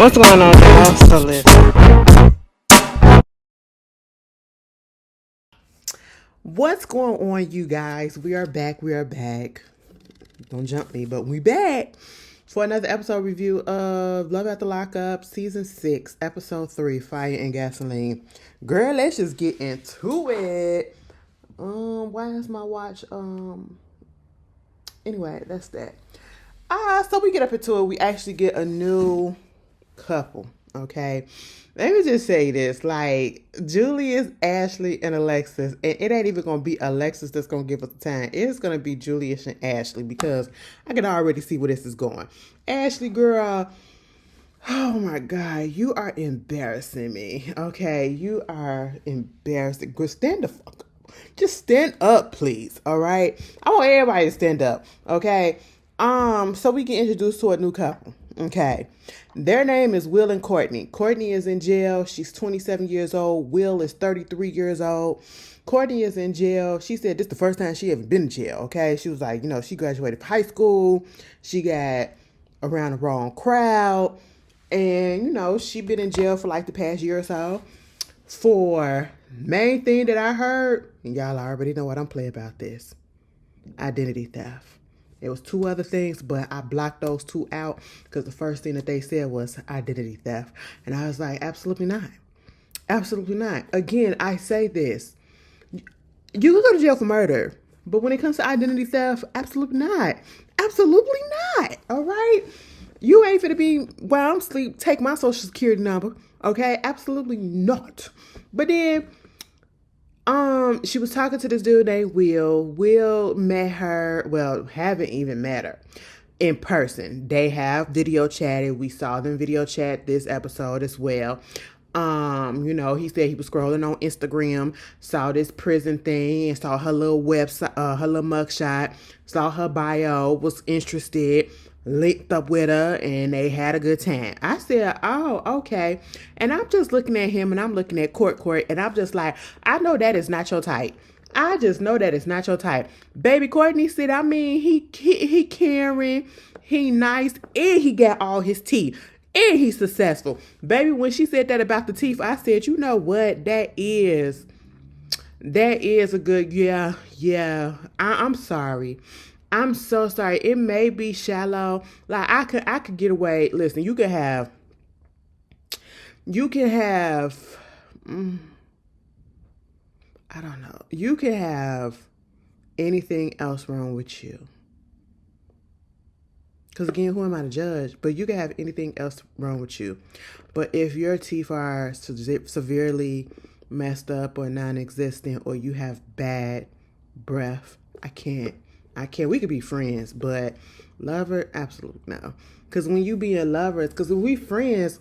What's going on, y'all? So listen. What's going on, you guys? We are back. We are back. Don't jump me, but we back for another episode review of Love After Lockup, Season 6, Episode 3, Fire and Gasoline. Girl, let's just get into it. Why is my watch, anyway, that's that. So we get up into it. We actually get a new couple, okay? Let me just say this, like, Julius, Ashley, and Alexis, and it ain't even gonna be Alexis that's gonna give us the time. It's gonna be Julius and Ashley, because I can already see where this is going. Ashley, girl, oh my God, you are embarrassing me, okay? You are embarrassing. Girl, stand the fuck up. Just stand up, please, all right? I want everybody to stand up, okay? So we get introduced to a new couple. Okay. Their name is Will and Courtney. Courtney is in jail. She's 27 years old. Will is 33 years old. Courtney is in jail. She said this is the first time she ever been in jail. Okay. She was like, she graduated high school. She got around the wrong crowd. And, she been in jail for like the past year or so. For main thing that I heard, and y'all already know what I'm playing about this, identity theft. There was two other things, but I blocked those two out because the first thing that they said was identity theft. And I was like, absolutely not. Absolutely not. Again, I say this. You can go to jail for murder, but when it comes to identity theft, absolutely not. Absolutely not. All right? You ain't finna be, while I'm asleep, take my social security number. Okay? Absolutely not. But then, she was talking to this dude named Will. Will met her, well, haven't even met her in person. They have video chatted. We saw them video chat this episode as well. He said he was scrolling on Instagram, saw this prison thing and saw her little website, her little mugshot, saw her bio, was interested, linked up with her, and they had a good time. I said, oh, okay. And I'm just looking at him, and I'm looking at Court, and I'm just like, I know that is not your type. I just know that it's not your type. Baby Courtney said, he caring, he nice, and he got all his teeth. And he's successful. Baby, when she said that about the teeth, I said, you know what? That is a good, yeah. I'm sorry. I'm so sorry. It may be shallow. Like I could get away. Listen, you can have, I don't know. You can have anything else wrong with you. Because again, who am I to judge? But you can have anything else wrong with you. But if your teeth are severely messed up or non-existent, or you have bad breath, I can't. We could be friends, but lover, absolutely no. Because when you be a lover, because when we friends,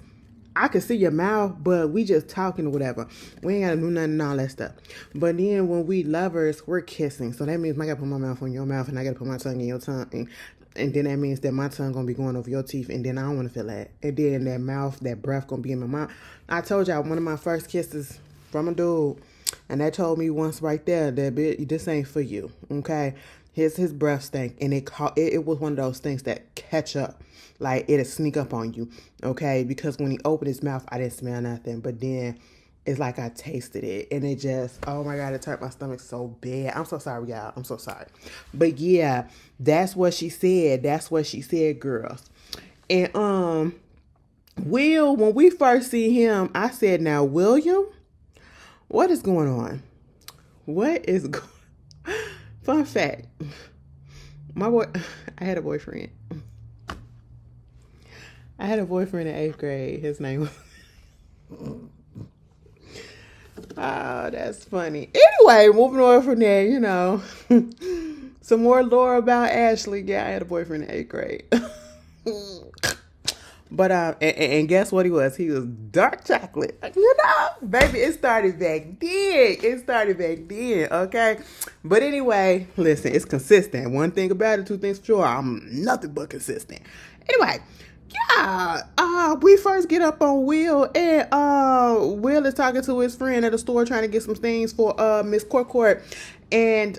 I can see your mouth, but we just talking or whatever. We ain't got to do nothing and all that stuff. But then when we lovers, we're kissing. So that means I got to put my mouth on your mouth, and I got to put my tongue in your tongue. And then that means that my tongue going to be going over your teeth, and then I don't want to feel that. And then that mouth, that breath going to be in my mouth. I told y'all, one of my first kisses from a dude, and that told me once right there that this ain't for you, okay? His breath stank, and it was one of those things that catch up, like it'll sneak up on you, okay? Because when he opened his mouth, I didn't smell nothing, but then it's like I tasted it, and it just, oh my God, it turned my stomach so bad. I'm so sorry, y'all. I'm so sorry. But yeah, that's what she said. That's what she said, girls. And Will, when we first see him, I said, now, William, what is going on? What is going on? Fun fact, I had a boyfriend. I had a boyfriend in 8th grade. His name was... Oh, that's funny. Anyway, moving on from there, some more lore about Ashley. Yeah, I had a boyfriend in 8th grade. But, and guess what he was? He was dark chocolate. Baby, it started back then. Okay? But anyway, listen, it's consistent. One thing about it, two things for sure, I'm nothing but consistent. Anyway, yeah, we first get up on Will, and Will is talking to his friend at the store trying to get some things for Miss Court. And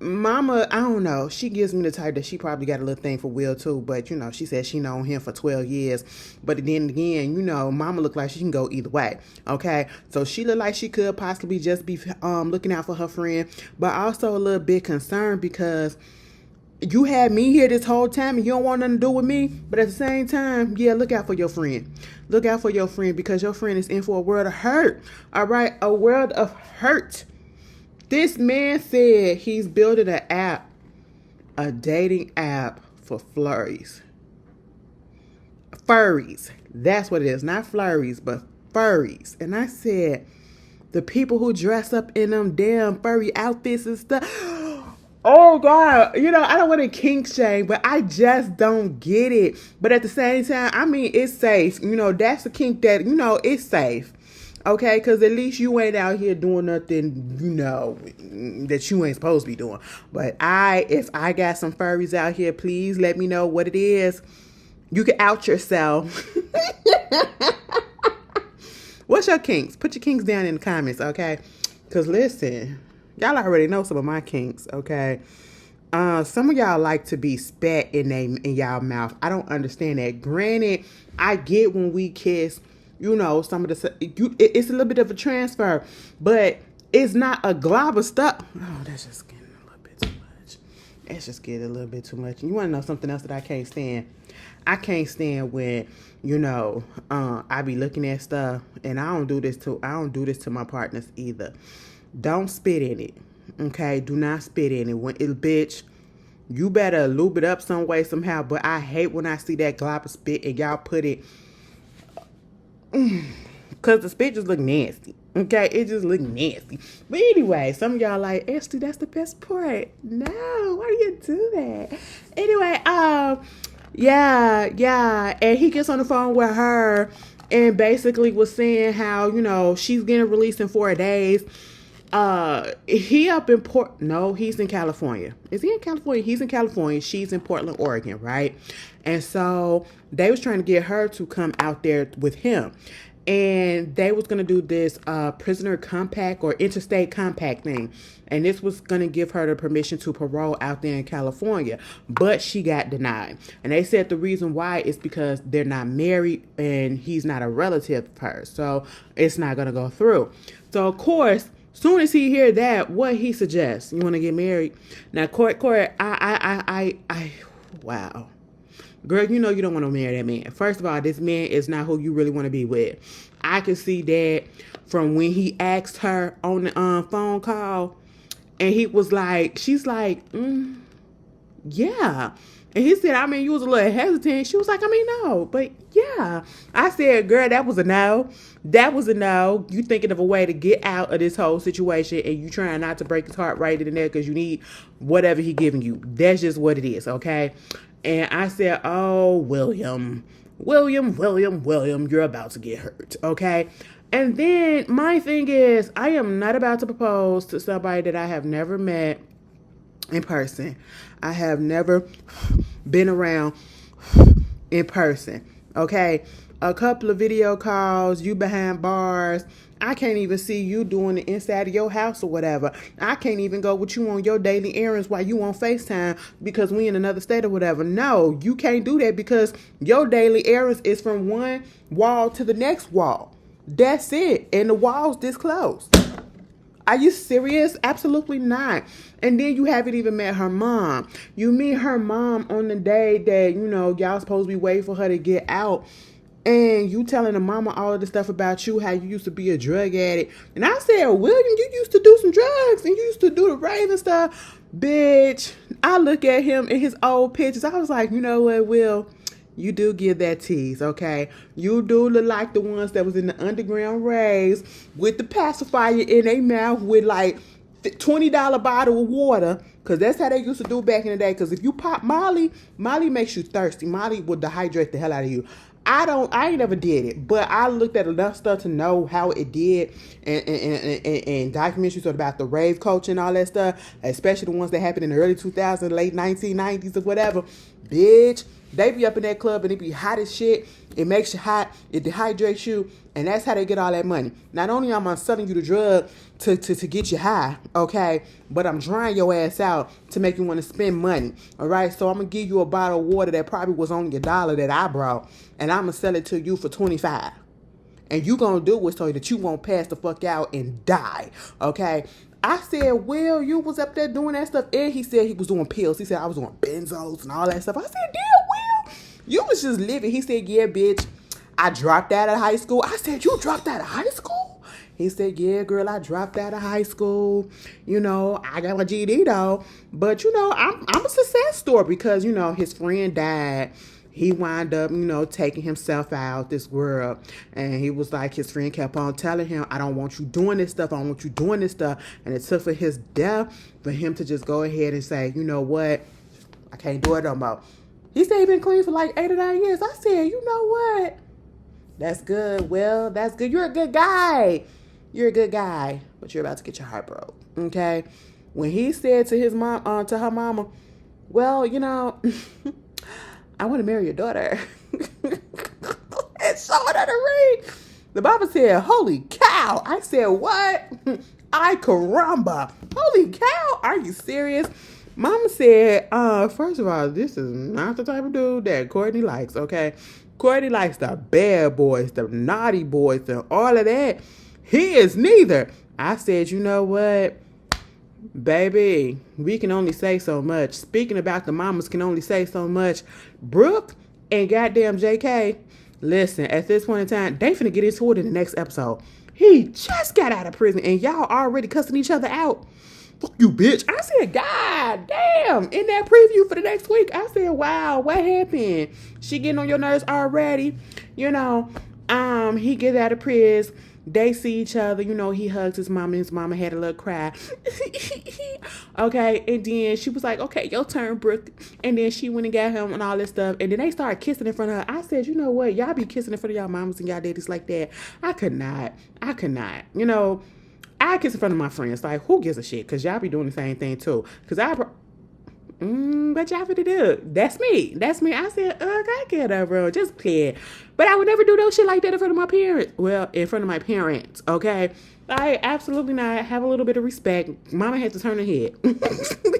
Mama, I don't know, she gives me the type that she probably got a little thing for Will too, but you know, she said she known him for 12 years. But then again, you know, Mama look like she can go either way. Okay, so she look like she could possibly just be looking out for her friend, but also a little bit concerned because you had me here this whole time and you don't want nothing to do with me. But at the same time, yeah, look out for your friend. Look out for your friend, because your friend is in for a world of hurt. All right, a world of hurt. This man said he's building an app, a dating app for flurries. Furries. That's what it is. Not flurries, but furries. And I said, the people who dress up in them damn furry outfits and stuff. Oh, God. You know, I don't want to kink shame, but I just don't get it. But at the same time, I mean, it's safe. You know, that's a kink that, you know, it's safe. Okay, because at least you ain't out here doing nothing, you know, that you ain't supposed to be doing. But if I got some furries out here, please let me know what it is. You can out yourself. What's your kinks? Put your kinks down in the comments, okay? Because listen, y'all already know some of my kinks, okay? Some of y'all like to be spat in y'all mouth. I don't understand that. Granted, I get when we kiss, you know, some of the it's a little bit of a transfer, but it's not a glob of stuff. Oh, that's just getting a little bit too much. That's just getting a little bit too much. And you want to know something else that I can't stand? I can't stand when, you know, I be looking at stuff, and I don't do this to my partners either. Don't spit in it. Okay, do not spit in it. When it, bitch, you better lube it up some way somehow. But I hate when I see that glob of spit and y'all put it. Because the spit just look nasty. Okay, it just look nasty. But anyway, some of y'all like, Ashley, that's the best part. No, why do you do that? Anyway, yeah. And he gets on the phone with her and basically was saying how, you know, she's getting released in 4 days. He up in he's in California. Is he in California? He's in California. She's in Portland, Oregon, right? And so they was trying to get her to come out there with him. And they was going to do this prisoner compact or interstate compact thing. And this was going to give her the permission to parole out there in California. But she got denied. And they said the reason why is because they're not married and he's not a relative of hers. So it's not going to go through. So, of course, soon as he hear that, what he suggests? You want to get married? Now, Court, wow. Girl, you know you don't want to marry that man. First of all, this man is not who you really want to be with. I can see that from when he asked her on the phone call, and he was like, she's like, yeah. And he said, I mean, you was a little hesitant. She was like, I mean, no, but yeah. I said, girl, that was a no. That was a no. You thinking of a way to get out of this whole situation, and you trying not to break his heart right in there because you need whatever he giving you. That's just what it is, okay? And I said, oh, William, you're about to get hurt, okay? And then my thing is, I am not about to propose to somebody that I have never met in person. I have never been around in person, okay? A couple of video calls, you behind bars. I can't even see you doing the inside of your house or whatever. I can't even go with you on your daily errands while you on FaceTime because we in another state or whatever. No, you can't do that because your daily errands is from one wall to the next wall. That's it. And the wall's this close. Are you serious? Absolutely not. And then you haven't even met her mom. You meet her mom on the day that, you know, y'all supposed to be waiting for her to get out. And you telling the mama all of the stuff about you, how you used to be a drug addict. And I said, William, you used to do some drugs and you used to do the rave and stuff. Bitch, I look at him in his old pictures. I was like, you know what, Will? You do give that tease, okay? You do look like the ones that was in the underground raves with the pacifier in their mouth with like $20 bottle of water. Because that's how they used to do back in the day. Because if you pop Molly makes you thirsty. Molly will dehydrate the hell out of you. I ain't never did it, but I looked at enough stuff to know how it did and documentaries about the rave culture and all that stuff, especially the ones that happened in the early 2000s, late 1990s or whatever. Bitch, they be up in that club and it be hot as shit. It makes you hot. It dehydrates you. And that's how they get all that money. Not only am I selling you the drug to get you high, okay, but I'm drying your ass out to make you want to spend money, all right? So I'm going to give you a bottle of water that probably was only $1 that I brought, and I'm going to sell it to you for $25. And you going to do it so that you won't pass the fuck out and die, okay? I said, well, you was up there doing that stuff. And he said he was doing pills. He said I was doing benzos and all that stuff. I said, damn, Will, you was just living. He said, yeah, bitch, I dropped out of high school. I said, you dropped out of high school? He said, yeah, girl, I dropped out of high school. You know, I got my GED though. But, you know, I'm a success story because, you know, his friend died. He wound up, you know, taking himself out this world. And he was like, his friend kept on telling him, I don't want you doing this stuff. I don't want you doing this stuff. And it took for his death for him to just go ahead and say, you know what? I can't do it no more. He said he been clean for like 8 or 9 years. I said, you know what? That's good. Well, that's good. You're a good guy. You're a good guy. But you're about to get your heart broke. Okay? When he said to his mom, to her mama, well, you know... I want to marry your daughter. And showed her the ring. The Bible said, holy cow. I said, what? Ay caramba. Holy cow. Are you serious? Mama said, first of all, this is not the type of dude that Courtney likes, okay? Courtney likes the bad boys, the naughty boys, and all of that. He is neither. I said, you know what? Baby, we can only say so much. Speaking about the mamas can only say so much. Brooke and goddamn JK, listen, at this point in time, they finna get into it in the next episode. He just got out of prison and y'all already cussing each other out. Fuck you, bitch. I said, God damn. In that preview for the next week, I said, wow, what happened? She getting on your nerves already? You know, he gets out of prison. They see each other, you know, he hugs his mama, and his mama had a little cry. Okay, and then she was like, okay, your turn, Brooke. And then she went and got him and all this stuff. And then they started kissing in front of her. I said, you know what? Y'all be kissing in front of y'all mamas and y'all daddies like that. I could not. You know, I kiss in front of my friends. Like, who gives a shit? Because y'all be doing the same thing, too. Because but y'all finna do. That's me. I said, I get that, bro. Just play it. But I would never do no shit like that in front of my parents. Well, in front of my parents, okay? I absolutely not. Have a little bit of respect. Mama had to turn her head.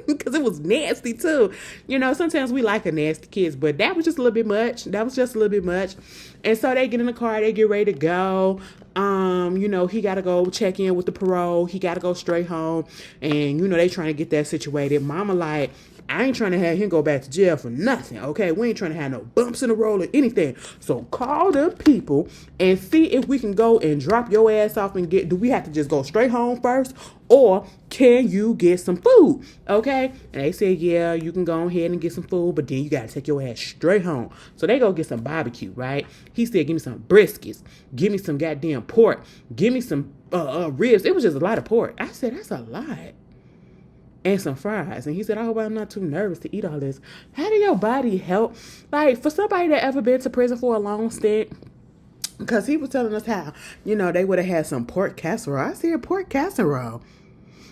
Because it was nasty, too. You know, sometimes we like a nasty kids, but that was just a little bit much. And so they get in the car. They get ready to go. You know, he got to go check in with the parole. He got to go straight home. And, you know, they trying to get that situated. Mama like, I ain't trying to have him go back to jail for nothing, okay? We ain't trying to have no bumps in the road or anything. So call the people and see if we can go and drop your ass off and do we have to just go straight home first? Or can you get some food, okay? And they said, yeah, you can go ahead and get some food, but then you got to take your ass straight home. So they go get some barbecue, right? He said, give me some briskets. Give me some goddamn pork. Give me some ribs. It was just a lot of pork. I said, that's a lot. And some fries. And he said, I hope I'm not too nervous to eat all this. How do your body help? Like, for somebody that ever been to prison for a long stint, because he was telling us how, you know, they would have had some pork casserole. I said, pork casserole.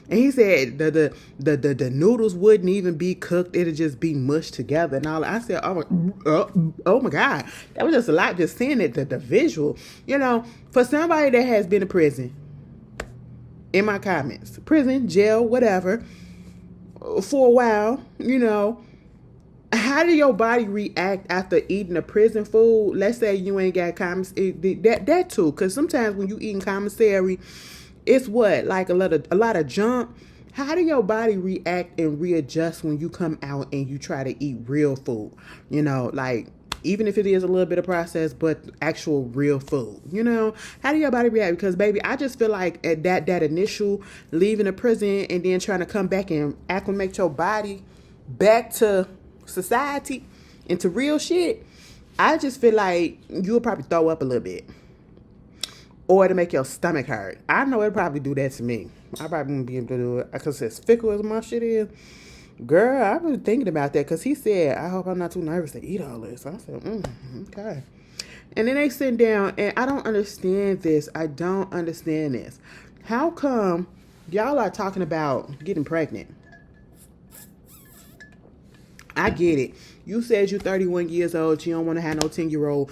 And he said the noodles wouldn't even be cooked. It'd just be mushed together and all. I said, oh my God. That was just a lot just seeing it, the visual. You know, for somebody that has been to prison, in my comments, prison, jail, whatever, for a while, you know, how do your body react after eating a prison food? Let's say you ain't got commissary, that too, because sometimes when you eating commissary, it's what, like a lot of junk. How do your body react and readjust when you come out and you try to eat real food? You know, like, even if it is a little bit of process, but actual real food, you know, how do your body react? Because baby, I just feel like at that initial leaving the prison and then trying to come back and acclimate your body back to society and to real shit, I just feel like you'll probably throw up a little bit or to make your stomach hurt. I know it'll probably do that to me. I probably won't be able to do it because as fickle as my shit is. Girl, I was thinking about that because he said, I hope I'm not too nervous to eat all this. I said, okay. And then they sit down, and I don't understand this. How come y'all are talking about getting pregnant? I get it. You said you're 31 years old. You don't want to have no 10-year-old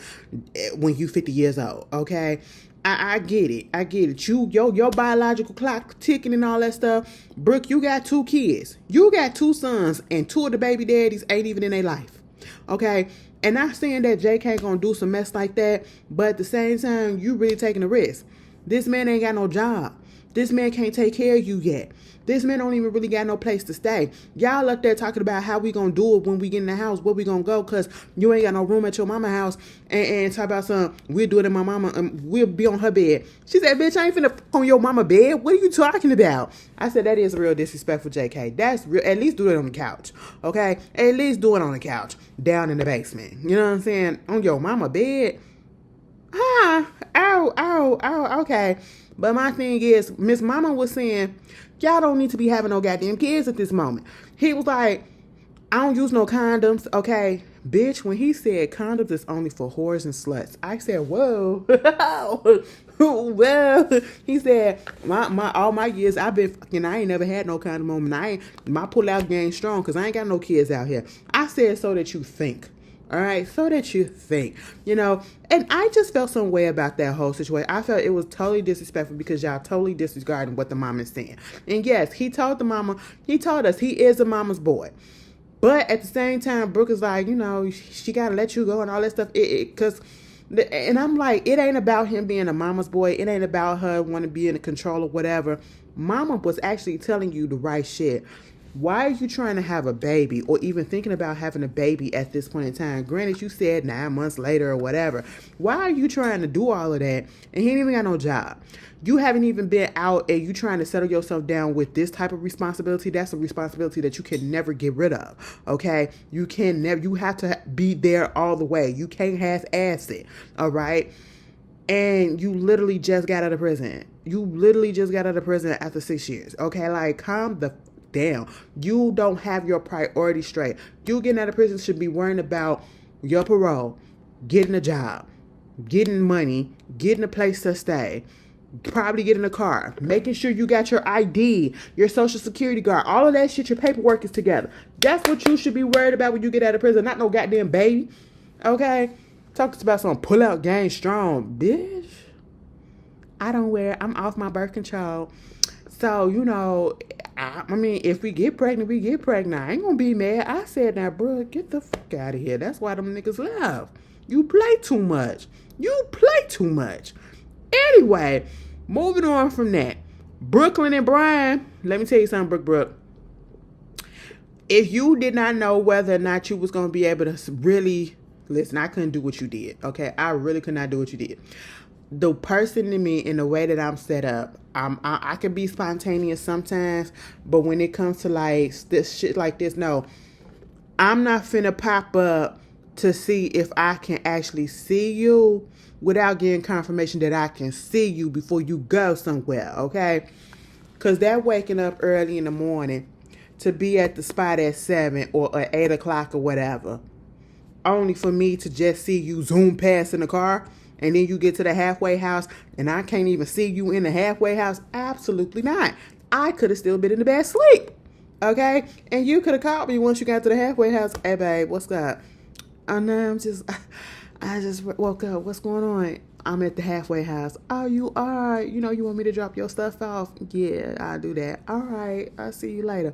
when you 50 years old. Okay. I get it. I get it. Your biological clock ticking and all that stuff. Brooke, you got 2 kids. You got 2 sons, and 2 of the baby daddies ain't even in their life. Okay. And not saying that JK gonna do some mess like that, but at the same time, you really taking a risk. This man ain't got no job. This man can't take care of you yet. This man don't even really got no place to stay. Y'all up there talking about how we gonna do it when we get in the house, where we gonna go, because you ain't got no room at your mama house, and talk about something, we'll do it in my mama, we'll be on her bed. She said, bitch, I ain't finna on your mama bed. What are you talking about? I said, that is real disrespectful, JK. That's real. At least do it on the couch, okay? At least do it on the couch, down in the basement. You know what I'm saying? On your mama bed? Okay. But my thing is, Miss Mama was saying, y'all don't need to be having no goddamn kids at this moment. He was like, I don't use no condoms, okay? Bitch, when he said condoms is only for whores and sluts, I said, whoa. Well, he said, all my years I've been fucking, I ain't never had no condom on me. My pull-out game strong because I ain't got no kids out here. I said so that you think. All right, so that you think, and I just felt some way about that whole situation. I felt it was totally disrespectful because y'all totally disregarding what the mama is saying. And yes, he told us he is a mama's boy. But at the same time, Brooke is like, she got to let you go and all that stuff. And I'm like, it ain't about him being a mama's boy. It ain't about her wanting to be in control or whatever. Mama was actually telling you the right shit. Why are you trying to have a baby or even thinking about having a baby at this point in time? Granted, you said 9 months later or whatever. Why are you trying to do all of that? And he ain't even got no job. You haven't even been out and you trying to settle yourself down with this type of responsibility. That's a responsibility that you can never get rid of. Okay? You have to be there all the way. You can't half-ass it. All right? And you literally just got out of prison. After 6 years. Okay? Like, calm the down. You don't have your priorities straight. You getting out of prison should be worrying about your parole, getting a job, getting money, getting a place to stay, probably getting a car, making sure you got your ID, your social security card, all of that shit, your paperwork is together. That's what you should be worried about when you get out of prison, not no goddamn baby. Okay? Talk about some pull out game strong. Bitch, I'm off my birth control. So, I mean, if we get pregnant, we get pregnant. I ain't gonna be mad. I said, now, bro, get the fuck out of here. That's why them niggas left. You play too much. Anyway, moving on from that. Brooklyn and Brian, let me tell you something, Brooke. If you did not know whether or not you was going to be able to really, listen, I couldn't do what you did, okay? I really could not do what you did. The person in me, in the way that I'm set up, I can be spontaneous sometimes, but when it comes to like this shit like this, no, I'm not finna pop up to see if I can actually see you without getting confirmation that I can see you before you go somewhere, okay? Because that waking up early in the morning to be at the spot at 7 or at 8 o'clock or whatever, only for me to just see you zoom past in the car, and then you get to the halfway house, and I can't even see you in the halfway house. Absolutely not. I could have still been in the bed asleep, okay? And you could have called me once you got to the halfway house. Hey, babe, what's up? Oh, no, I just woke up. What's going on? I'm at the halfway house. Oh, you are? You want me to drop your stuff off? Yeah, I'll do that. All right, I'll see you later.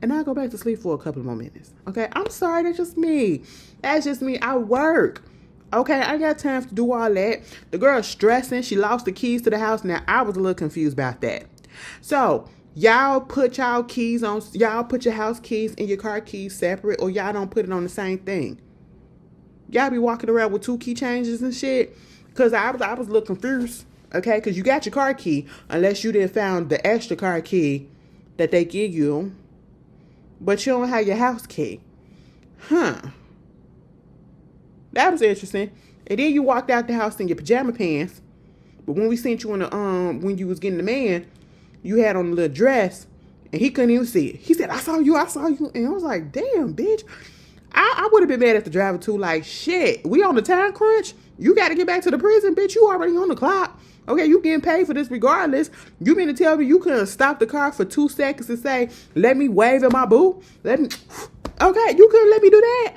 And I'll go back to sleep for a couple more minutes, okay? I'm sorry, that's just me. I work. Okay, I got time to do all that. The girl's stressing. She lost the keys to the house. Now, I was a little confused about that. So, y'all put your house keys and your car keys separate, or y'all don't put it on the same thing. Y'all be walking around with 2 key changes and shit. Because I was a little confused. Okay, because you got your car key, unless you didn't found the extra car key that they give you. But you don't have your house key. Huh. That was interesting. And then you walked out the house in your pajama pants. But when we seen you in the when you was getting the man, you had on a little dress, and he couldn't even see it. He said, I saw you. And I was like, damn, bitch. I would have been mad at the driver too. Like, shit, we on the time crunch. You got to get back to the prison, bitch. You already on the clock. Okay, you getting paid for this regardless. You mean to tell me you couldn't stop the car for 2 seconds and say, let me wave at my boo? Okay, you couldn't let me do that.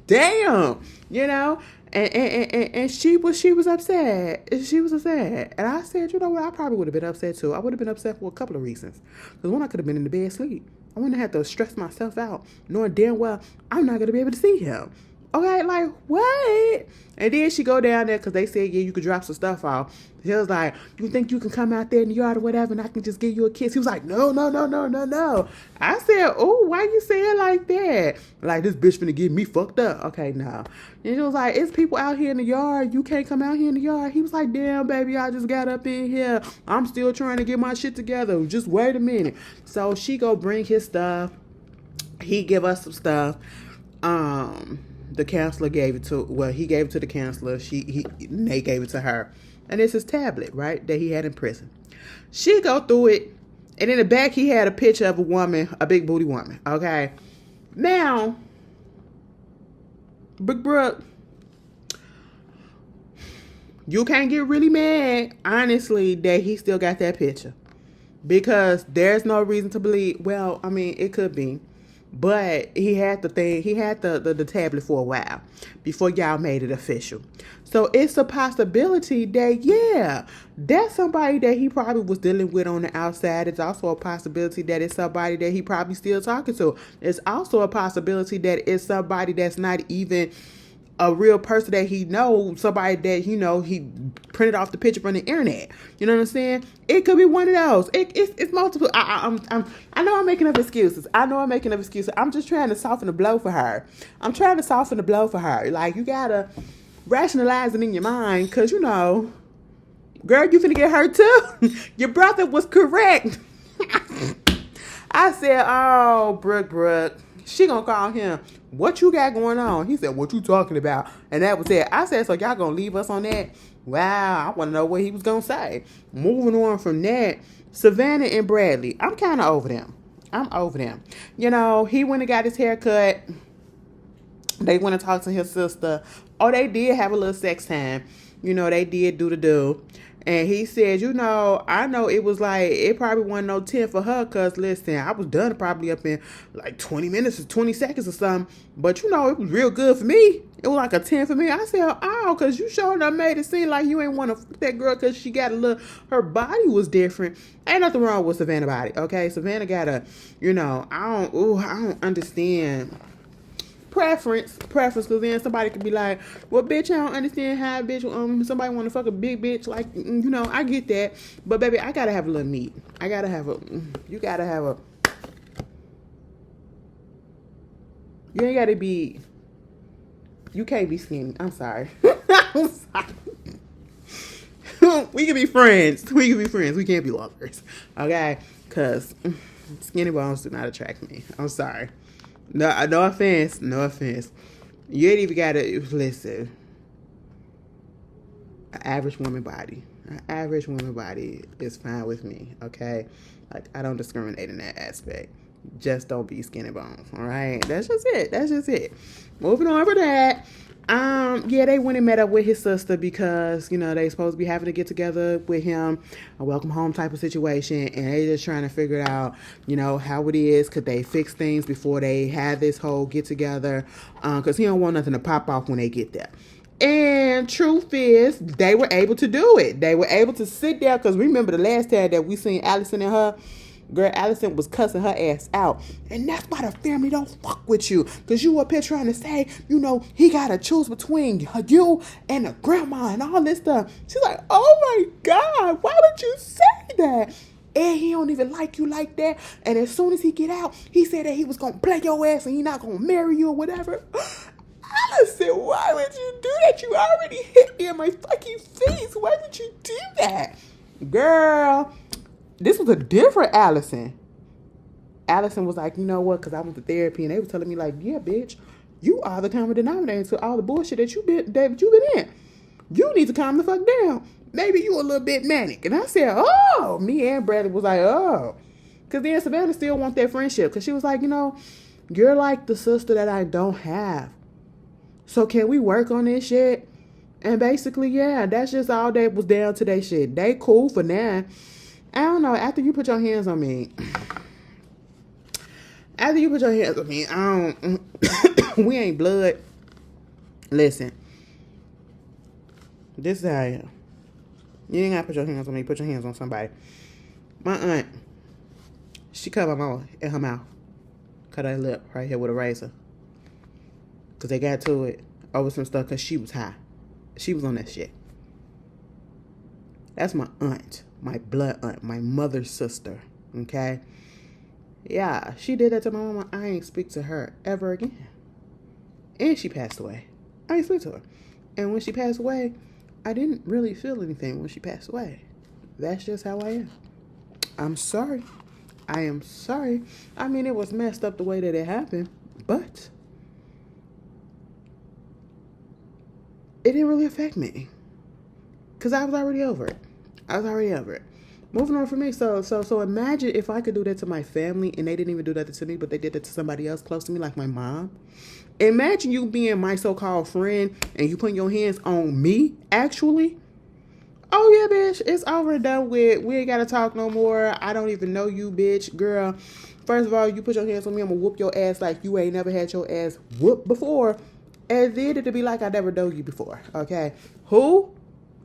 Damn, you know. And she was upset. She was upset. And I said, you know what? I probably would have been upset too. I would have been upset for a couple of reasons. Because one, I could have been in the bed asleep. I wouldn't have to stress myself out, knowing damn well I'm not gonna be able to see him. Okay, like what? And then she go down there because they said, yeah, you could drop some stuff off. She was like, you think you can come out there in the yard or whatever and I can just give you a kiss? He was like, no, no, no, no, no, no. I said, oh, why you say it like that? Like, this bitch finna get me fucked up. Okay, no. And she was like, it's people out here in the yard. You can't come out here in the yard. He was like, damn, baby, I just got up in here. I'm still trying to get my shit together. Just wait a minute. So she go bring his stuff. He give us some stuff. The counselor gave it to, well, he gave it to the counselor. They gave it to her. And it's his tablet, right, that he had in prison. She go through it, and in the back he had a picture of a woman, a big booty woman, okay? Now, Brooke, you can't get really mad, honestly, that he still got that picture. Because there's no reason to believe, well, I mean, it could be. But he had the thing, he had the tablet for a while before y'all made it official. So it's a possibility that, yeah, that's somebody that he probably was dealing with on the outside. It's also a possibility that it's somebody that he probably still talking to. It's also a possibility that it's somebody that's not even a real person that he knows, somebody that, you know, he printed off the picture from the internet. You know what I'm saying? It could be one of those. It's multiple. I know I'm making up excuses. I'm just trying to soften the blow for her. Like, you gotta rationalize it in your mind, because, you know, girl, you finna get hurt too. Your brother was correct. I said, oh, Brooke. She gonna call him, what you got going on? He said, what you talking about? And that was it. I said, so y'all gonna leave us on that? Wow, I want to know what he was gonna say. Moving on from that, Savannah and Bradley. I'm kind of over them. You know, he went and got his hair cut. They went to talk to his sister. Oh, they did have a little sex time. You know, they did do the do. And he said, you know, I know it was like, it probably wasn't no 10 for her, because, listen, I was done probably up in like 20 minutes or 20 seconds or something. But, you know, it was real good for me. It was like a 10 for me. I said, oh, because you sure enough made it seem like you ain't want to fuck that girl because she got a little, her body was different. Ain't nothing wrong with Savannah body, okay? Savannah got a, you know, I don't understand preference, because then somebody could be like, well, bitch, I don't understand how somebody want to fuck a big bitch, like, you know, I get that, but baby, I gotta have a little meat. You gotta have you ain't gotta be, you can't be skinny. I'm sorry. We can be friends. We can't be lovers, okay? Because skinny bones do not attract me. I'm sorry. No offense. You ain't even gotta listen. An average woman body is fine with me. Okay, like, I don't discriminate in that aspect. Just don't be skinny bones. All right, that's just it. Moving on for that. Yeah, they went and met up with his sister because, you know, they supposed to be having to get together with him, a welcome home type of situation, and they just trying to figure it out, you know, how it is. Could they fix things before they have this whole get together? Because he don't want nothing to pop off when they get there. And truth is, they were able to do it. They were able to sit there, because remember the last time that we seen Allison and her, girl, Allison was cussing her ass out. And that's why the family don't fuck with you. Because you up here trying to say, you know, he got to choose between you and the grandma and all this stuff. She's like, oh my God, why would you say that? And he don't even like you like that. And as soon as he get out, he said that he was going to play your ass and he not going to marry you or whatever. Allison, why would you do that? You already hit me in my fucking face. Why would you do that? Girl, this was a different Allison. Allison was like, you know what? Because I went to therapy and they was telling me like, yeah, bitch, you are the common denominator to all the bullshit that you've been in. You need to calm the fuck down. Maybe you a little bit manic. And I said, oh, me and Bradley was like, oh. Because then Savannah still want that friendship. Because she was like, you know, you're like the sister that I don't have. So can we work on this shit? And basically, yeah, that's just all that was down to that shit. They cool for now. I don't know. After you put your hands on me, After you put your hands on me, we ain't blood. Listen, this is how I am. You ain't gotta put your hands on me. Put your hands on somebody. My aunt, she cut my mama in her mouth. Cut her lip right here with a razor. Because they got to it over some stuff because she was high. She was on that shit. That's my aunt. My blood aunt. My mother's sister. Okay? Yeah, she did that to my mama. I ain't speak to her ever again. And she passed away. I ain't speak to her. And when she passed away, I didn't really feel anything when she passed away. That's just how I am. I'm sorry. I am sorry. I mean, it was messed up the way that it happened, but it didn't really affect me because I was already over it. Moving on from me. So imagine if I could do that to my family and they didn't even do that to me, but they did that to somebody else close to me, like my mom. Imagine you being my so-called friend and you putting your hands on me, actually. Oh, yeah, bitch, it's over and done with. We ain't got to talk no more. I don't even know you, bitch. Girl, first of all, you put your hands on me, I'm going to whoop your ass like you ain't never had your ass whooped before. And then it'll be like I never know you before, okay? Who?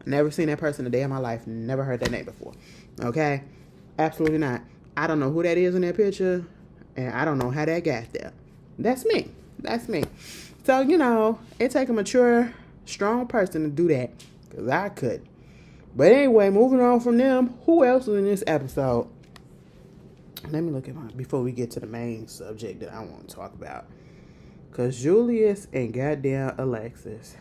Never seen that person a day in my life. Never heard that name before, okay? Absolutely not. I don't know who that is in that picture, and I don't know how that got there. That's me. So, it take a mature, strong person to do that, because I couldn't. But anyway, moving on from them, who else was in this episode? Let me look at before we get to the main subject that I want to talk about. Because Julius and goddamn Alexis.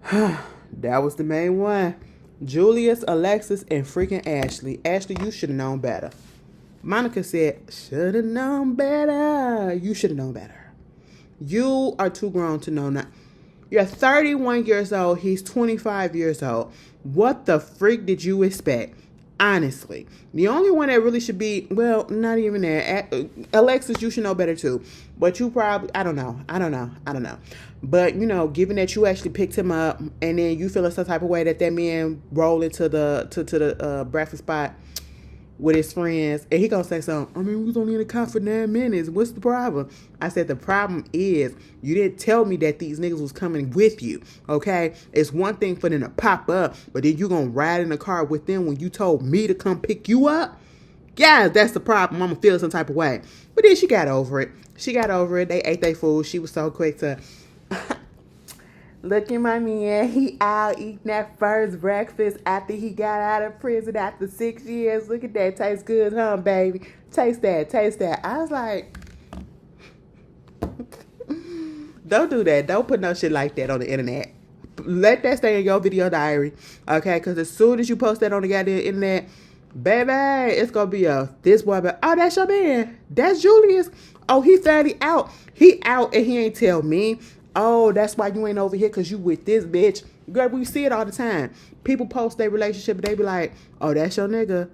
That was the main one. Julius, Alexis, and freaking Ashley. Ashley, you should have known better. Monica said, should have known better. You should have known better. You are too grown to know not. You're 31 years old. He's 25 years old. What the freak did you expect? Honestly. The only one that really should be, well, not even there. Alexis, you should know better too. But you probably, I don't know. But, given that you actually picked him up and then you feel some type of way that man rolled into the breakfast spot with his friends, and he gonna say something. I mean, we was only in the car for 9 minutes. What's the problem? I said, the problem is you didn't tell me that these niggas was coming with you, okay? It's one thing for them to pop up, but then you gonna ride in the car with them when you told me to come pick you up? Yeah, that's the problem. I'm gonna feel some type of way. But then she got over it. They ate their food. She was so quick to... Look at my man. He out eating that first breakfast after he got out of prison after 6 years. Look at that. Tastes good, huh, baby? Taste that. I was like, don't do that. Don't put no shit like that on the internet. Let that stay in your video diary, okay? Because as soon as you post that on the goddamn internet, baby, it's going to be this boy, but, oh, that's your man. That's Julius. Oh, he finally out. He out and he ain't tell me. Oh, that's why you ain't over here because you with this bitch. Girl, we see it all the time. People post their relationship and they be like, oh, that's your nigga.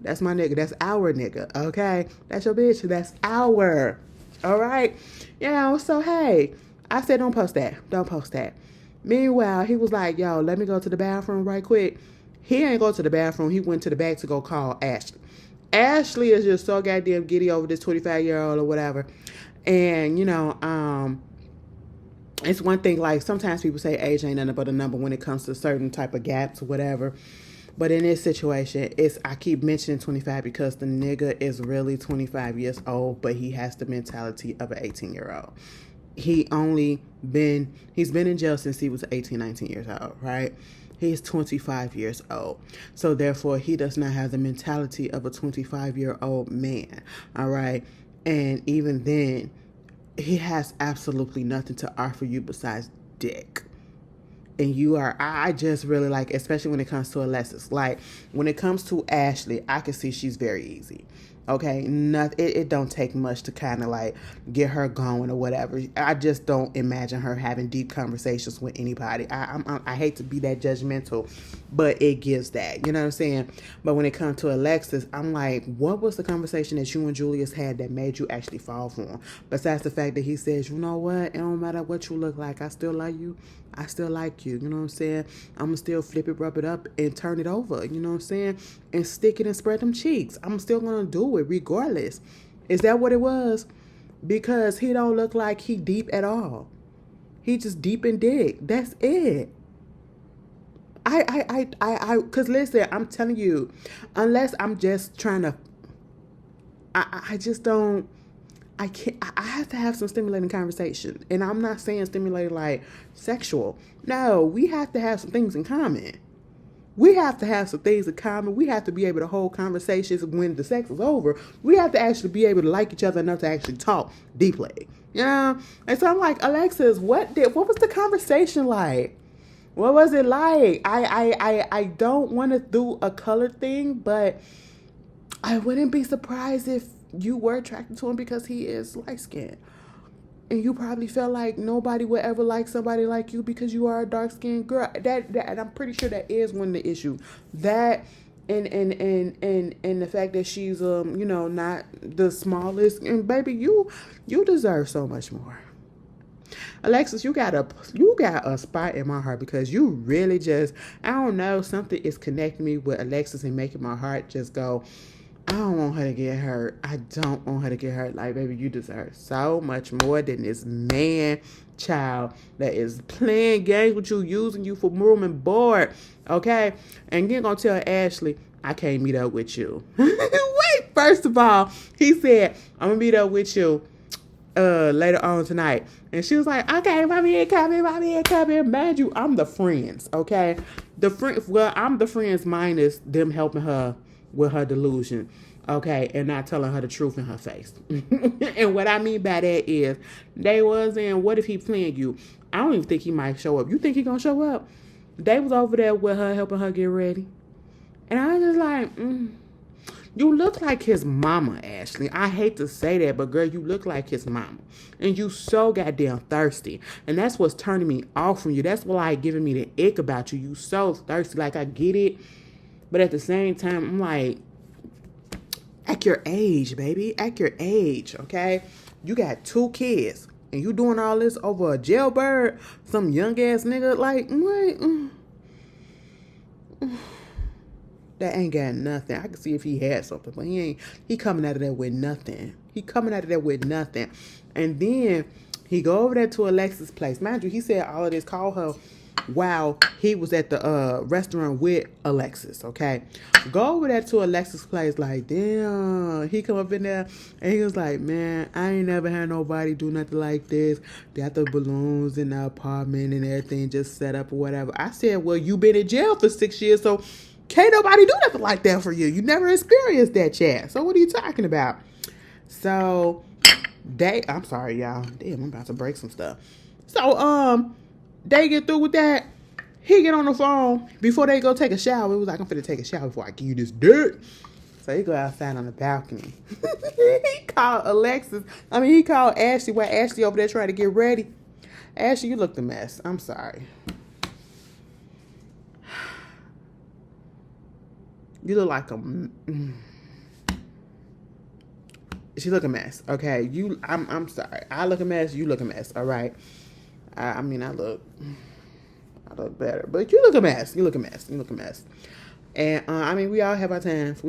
That's my nigga. That's our nigga. Okay? That's your bitch. That's our. All right? So, hey, I said don't post that. Meanwhile, he was like, yo, let me go to the bathroom right quick. He ain't go to the bathroom. He went to the back to go call Ashley. Ashley is just so goddamn giddy over this 25-year-old or whatever. And, it's one thing, like, sometimes people say age ain't nothing but a number when it comes to certain type of gaps or whatever. But in this situation, I keep mentioning 25 because the nigga is really 25 years old, but he has the mentality of an 18-year-old. He's been in jail since he was 18, 19 years old, right? He's 25 years old. So therefore, he does not have the mentality of a 25-year-old man, all right? And even then, he has absolutely nothing to offer you besides dick. And I just really like, especially when it comes to Alexis. Like, when it comes to Ashley, I can see she's very easy. Okay, it don't take much to kind of like get her going or whatever. I just don't imagine her having deep conversations with anybody. I hate to be that judgmental, but it gives that, you know what I'm saying? But when it comes to Alexis, I'm like, what was the conversation that you and Julius had that made you actually fall for him? Besides the fact that he says, you know what? It don't matter what you look like. I still like you. I still like you. You know what I'm saying? I'm going to still flip it, rub it up, and turn it over. You know what I'm saying? And stick it and spread them cheeks. I'm still going to do do it regardless. Is that what it was? Because he don't look like he deep at all. He just deep in dick. That's it. Cause listen, I'm telling you, unless I'm just trying to, I just don't, I can't, I have to have some stimulating conversation. And I'm not saying stimulating like sexual. No, we have to have some things in common. We have to have some things in common. We have to be able to hold conversations when the sex is over. We have to actually be able to like each other enough to actually talk deeply. You know? And so I'm like, Alexis, what was the conversation like? What was it like? I don't want to do a color thing, but I wouldn't be surprised if you were attracted to him because he is light skinned. And you probably felt like nobody would ever like somebody like you because you are a dark skinned girl. That and I'm pretty sure that is one of the issues. That and the fact that she's not the smallest. And baby, you deserve so much more. Alexis, you got a spot in my heart because you really just, I don't know, something is connecting me with Alexis and making my heart just go, I don't want her to get hurt. I don't want her to get hurt. Like, baby, you deserve so much more than this man child that is playing games with you, using you for room and board. Okay? And you're going to tell Ashley, I can't meet up with you. Wait, first of all, he said, I'm going to meet up with you later on tonight. And she was like, okay, mommy coming. Mind you, I'm the friends, okay? I'm the friends minus them helping her with her delusion, okay, and not telling her the truth in her face. And what I mean by that is, they was in, what if he playing you? I don't even think he might show up. You think he gonna show up? They was over there with her, helping her get ready. And I was just like, you look like his mama, Ashley. I hate to say that, but girl, you look like his mama. And you so goddamn thirsty. And that's what's turning me off from you. That's what like giving me the ick about you. You so thirsty. Like, I get it. But at the same time, I'm like, act your age, baby. Act your age, okay? You got 2 kids. And you doing all this over a jailbird? Some young ass nigga? Like, what? That ain't got nothing. I can see if he had something, but he ain't. He coming out of there with nothing. And then he go over there to Alexis' place. Mind you, he said all of this, call her while he was at the restaurant with Alexis, okay? Go over there to Alexis' place, like, damn. He come up in there, and he was like, man, I ain't never had nobody do nothing like this. They got the balloons in the apartment and everything just set up or whatever. I said, well, you been in jail for 6 years, so can't nobody do nothing like that for you. You never experienced that, chat. So what are you talking about? So, I'm sorry, y'all. Damn, I'm about to break some stuff. So, they get through with that. He get on the phone before they go take a shower. It was like, I'm finna take a shower before I give you this dirt. So he go outside on the balcony. He called Ashley while Ashley over there trying to get ready. Ashley, you looked a mess. I'm sorry. You look like she look a mess. Okay, I'm sorry. I look a mess. You look a mess. All right. I look better, but you look a mess. And we all have our times.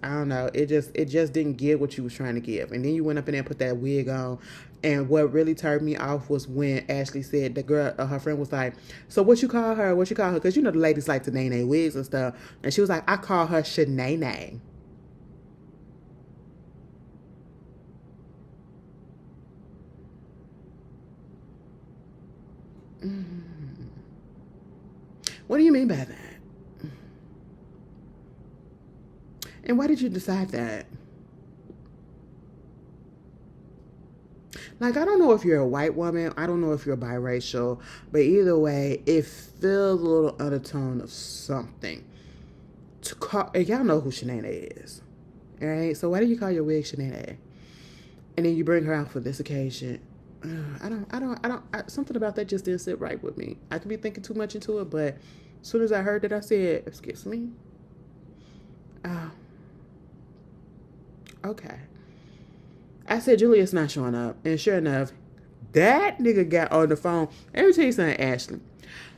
I don't know. It just didn't give what you was trying to give. And then you went up in there and put that wig on. And what really turned me off was when Ashley said, the girl, her friend was like, so what you call her? Because you know the ladies like to name their wigs and stuff. And she was like, I call her Shanae. What do you mean by that? And why did you decide that? Like, I don't know if you're a white woman. I don't know if you're biracial. But either way, it feels a little undertone of something. To call, and y'all know who Shanae is. Alright? So why do you call your wig Shanae? And then you bring her out for this occasion. Something about that just didn't sit right with me. I could be thinking too much into it, but as soon as I heard that, I said, excuse me? Oh. Okay. I said, Julius not showing up. And sure enough, that nigga got on the phone. Let me tell you something, Ashley.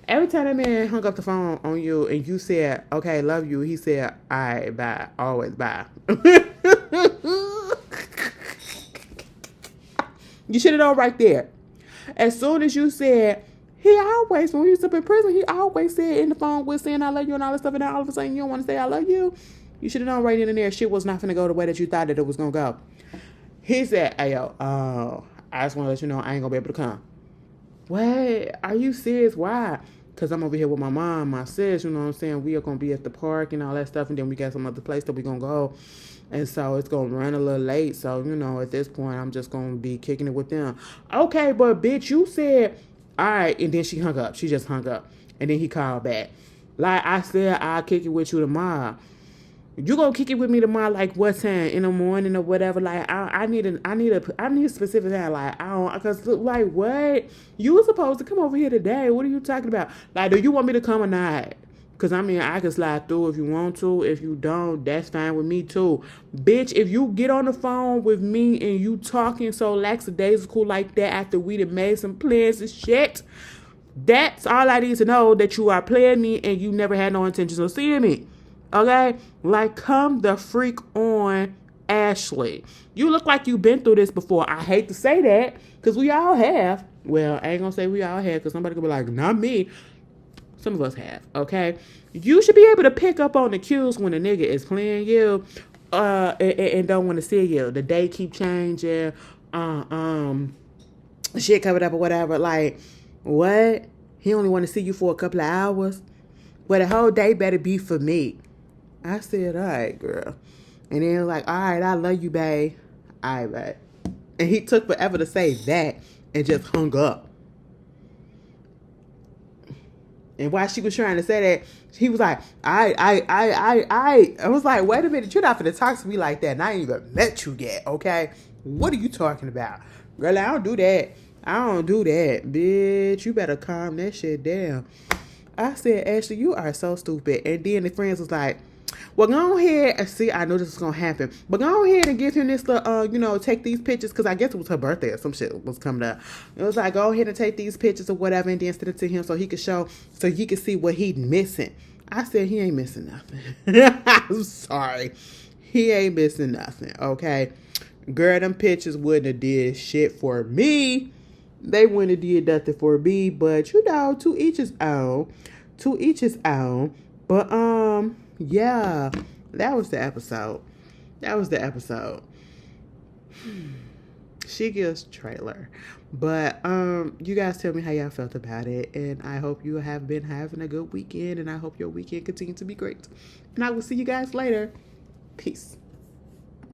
Every time that man hung up the phone on you and you said, okay, love you, he said, all right, bye. Always bye. You should have known right there. As soon as you said, he always, when we was up in prison, he always said in the phone, we're saying I love you and all this stuff, and then all of a sudden you don't want to say I love you. You should have known right in and there shit was not going to go the way that you thought that it was going to go. He said, hey, yo, I just want to let you know I ain't going to be able to come. What? Are you serious? Why? Because I'm over here with my mom, my sis, you know what I'm saying? We are going to be at the park and all that stuff, and then we got some other place that we're going to go. And so it's going to run a little late. So, you know, at this point, I'm just going to be kicking it with them. Okay, but bitch, you said, all right. And then she hung up. She just hung up. And then he called back. Like I said, I'll kick it with you tomorrow. You gonna kick it with me tomorrow? Like what time? In the morning or whatever? Like I need a specific time. Like I don't, cause like what? You were supposed to come over here today. What are you talking about? Like, do you want me to come or not? Cause I mean, I can slide through if you want to. If you don't, that's fine with me too. Bitch, if you get on the phone with me and you talking so lackadaisical like that after we done made some plans and shit, that's all I need to know, that you are playing me and you never had no intentions of seeing me. Okay? Like, come the freak on, Ashley. You look like you've been through this before. I hate to say that, because we all have. Well, I ain't gonna say we all have, because somebody could be like, not me. Some of us have, okay? You should be able to pick up on the cues when a nigga is playing you and don't want to see you. The day keep changing, shit covered up or whatever. Like, what? He only want to see you for a couple of hours? Well, the whole day better be for me. I said, all right, girl. And then like, all right, I love you, babe. All right, babe. And he took forever to say that and just hung up. And while she was trying to say that, he was like, I was like, wait a minute, you're not finna talk to me like that. And I ain't even met you yet, okay? What are you talking about? Girl, I don't do that. I don't do that, bitch. You better calm that shit down. I said, Ashley, you are so stupid. And then the friends was like, well, go ahead and see, I know this is going to happen, but go ahead and give him this, take these pictures, because I guess it was her birthday or some shit was coming up. It was like, go ahead and take these pictures or whatever and then send it to him so he could see what he's missing. I said, he ain't missing nothing. I'm sorry. He ain't missing nothing, okay? Girl, them pictures wouldn't have did shit for me. They wouldn't have did nothing for me, but, you know, to each his own. To each his own. But, yeah, that was the episode. She gives trailer. But you guys tell me how y'all felt about it, and I hope you have been having a good weekend, and I hope your weekend continues to be great. And I will see you guys later. Peace.